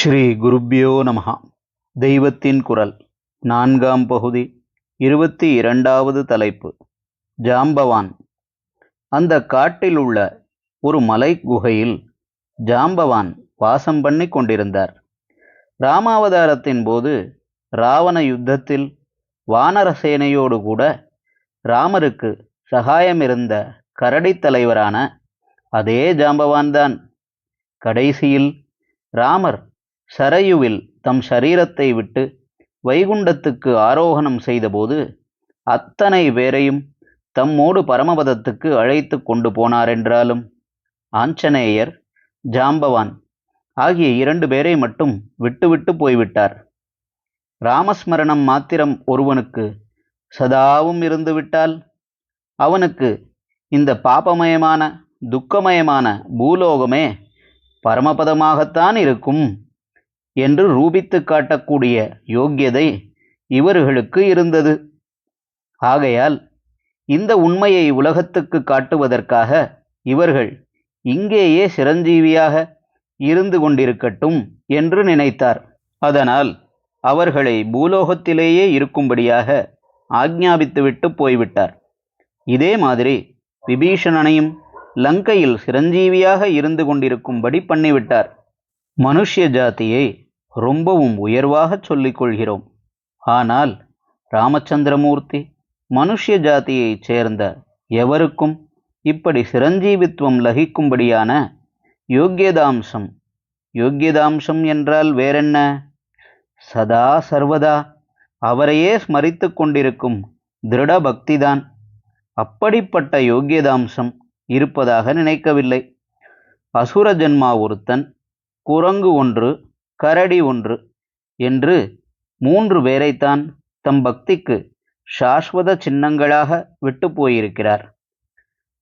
ஸ்ரீ குருப்யோ நமஹ. தெய்வத்தின் குரல் நான்காம் பகுதி 22வது தலைப்பு. ஜாம்பவான். அந்த காட்டில் உள்ள ஒரு மலை குகையில் ஜாம்பவான் வாசம் பண்ணி கொண்டிருந்தார். ராமாவதாரத்தின் போது ராவண யுத்தத்தில் வானர சேனையோடு கூட ராமருக்கு சகாயமிருந்த கரடி தலைவரான அதே ஜாம்பவான்தான். கடைசியில் ராமர் சரையுவில் தம் சரீரத்தை விட்டு வைகுண்டத்துக்கு ஆரோகணம் செய்தபோது அத்தனை பேரையும் தம்மோடு பரமபதத்துக்கு அழைத்து கொண்டு போனாரென்றாலும் ஆஞ்சநேயர், ஜாம்பவான் ஆகிய 2 பேரை மட்டும் விட்டுவிட்டு போய்விட்டார். ராமஸ்மரணம் மாத்திரம் ஒருவனுக்கு சதாவும் இருந்துவிட்டால் அவனுக்கு இந்த பாபமயமான துக்கமயமான பூலோகமே பரமபதமாகத்தான் இருக்கும் என்று ரூபித்து காட்டக்கூடிய யோக்கியதை இவர்களுக்கு இருந்தது. ஆகையால் இந்த உண்மையை உலகத்துக்கு காட்டுவதற்காக இவர்கள் இங்கேயே சிரஞ்சீவியாக இருந்து கொண்டிருக்கட்டும் என்று நினைத்தார். அதனால் அவர்களை பூலோகத்திலேயே இருக்கும்படியாக ஆக்ஞாபித்துவிட்டு போய்விட்டார். இதே மாதிரி விபீஷணனையும் லங்கையில் சிரஞ்சீவியாக இருந்து கொண்டிருக்கும்படி பண்ணிவிட்டார். மனுஷ்ய ஜாதியை ரொம்பவும் உயர்வாக சொல்லிக் கொள்கிறோம். ஆனால் ராமச்சந்திரமூர்த்தி மனுஷ்ய ஜாதியைச் சேர்ந்த எவருக்கும் இப்படி சிரஞ்சீவித்துவம் லகிக்கும்படியான யோக்கியதாம்சம், யோக்கியதாம்சம் என்றால் வேறென்ன, சதா சர்வதா அவரையே ஸ்மரித்து கொண்டிருக்கும் திருட பக்திதான். அப்படிப்பட்ட யோக்கியதாம்சம் இருப்பதாக நினைக்கவில்லை. அசுர ஜன்மா ஒருத்தன், குரங்கு ஒன்று, கரடி ஒன்று என்று 3 பேரைத்தான் தம் பக்திக்கு சாஸ்வத சின்னங்களாக விட்டு போயிருக்கிறார்.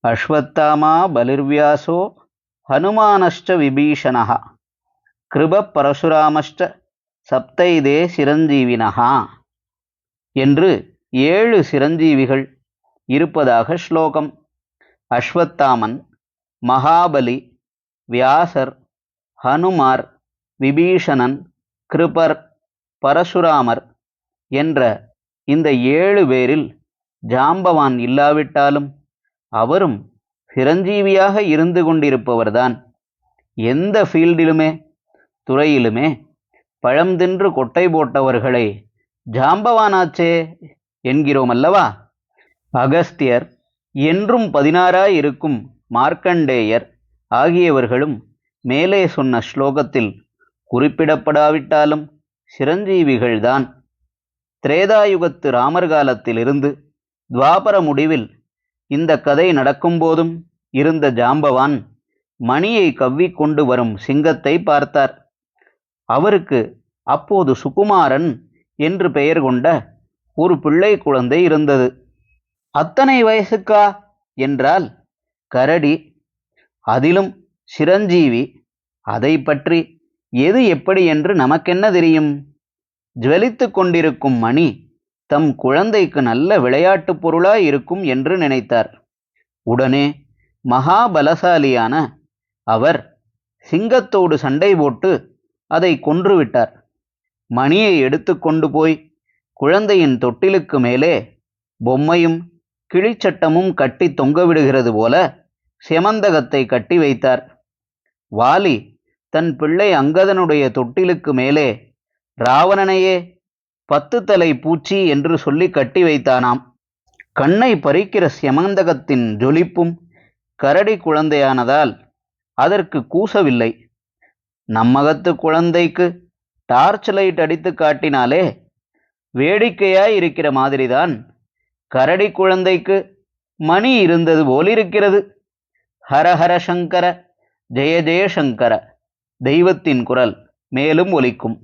அஸ்வத்தாமா பலிர்வியாசோ ஹனுமானஷ்ட விபீஷணஹா கிருப பரசுராமஷ்ட சப்தைதே சிரஞ்சீவினஹா என்று 7 சிரஞ்சீவிகள் இருப்பதாக ஸ்லோகம். அஸ்வத்தாமன், மகாபலி, வியாசர், ஹனுமார், விபீஷணன், கிருபர், பரசுராமர் என்ற இந்த 7 பேரில் ஜாம்பவான் இல்லாவிட்டாலும் அவரும் சிரஞ்சீவியாக இருந்து கொண்டிருப்பவர்தான். எந்த ஃபீல்டிலுமே துறையிலுமே பழம் தின்று கொட்டை போட்டவர்களை ஜாம்பவானாச்சே என்கிறோம் அல்லவா? அகஸ்தியர், என்றும் 16 இருக்கும் மார்க்கண்டேயர் ஆகியவர்களும் மேலே சொன்ன ஸ்லோகத்தில் குறிப்பிடப்படாவிட்டாலும் சிரஞ்சீவிகள்தான். திரேதாயுகத்து ராமர் காலத்திலிருந்து துவாபர முடிவில் இந்த கதை நடக்கும்போதும் இருந்த ஜாம்பவான் மணியை கவ்விக்கொண்டு வரும் சிங்கத்தை பார்த்தார். அவருக்கு அப்போது சுகுமாரன் என்று பெயர் கொண்ட ஒரு பிள்ளை குழந்தை இருந்தது. அத்தனை வயசுக்கா என்றால் கரடி, அதிலும் சிரஞ்சீவி, அதை பற்றி எது எப்படி என்று நமக்கென்ன தெரியும்? ஜுவலித்து கொண்டிருக்கும் மணி தம் குழந்தைக்கு நல்ல விளையாட்டு பொருளாய் இருக்கும் என்று நினைத்தார். உடனே மகாபலசாலியான அவர் சிங்கத்தோடு சண்டை போட்டு அதை கொன்றுவிட்டார். மணியை எடுத்து கொண்டு போய் குழந்தையின் தொட்டிலுக்கு மேலே பொம்மையும் கிழிச்சட்டமும் கட்டி தொங்கவிடுகிறது போல செமந்தகத்தை கட்டி வைத்தார். வாலி தன் பிள்ளை அங்கதனுடைய தொட்டிலுக்கு மேலே ராவணனையே 10 தலை பூச்சி என்று சொல்லி கட்டி வைத்தானாம். கண்ணை பறிக்கிற செமந்தகத்தின் ஜொலிப்பும் கரடி குழந்தையானதால் அதற்கு கூசவில்லை. நம்மகத்து குழந்தைக்கு டார்ச் லைட் அடித்து காட்டினாலே வேடிக்கையாய் இருக்கிற மாதிரிதான் கரடி குழந்தைக்கு மணி இருந்தது போலிருக்கிறது. ஹரஹர சங்கர, ஜெய ஜெயசங்கர. தெய்வத்தின் குரல் மேலும் ஒலிக்கும்.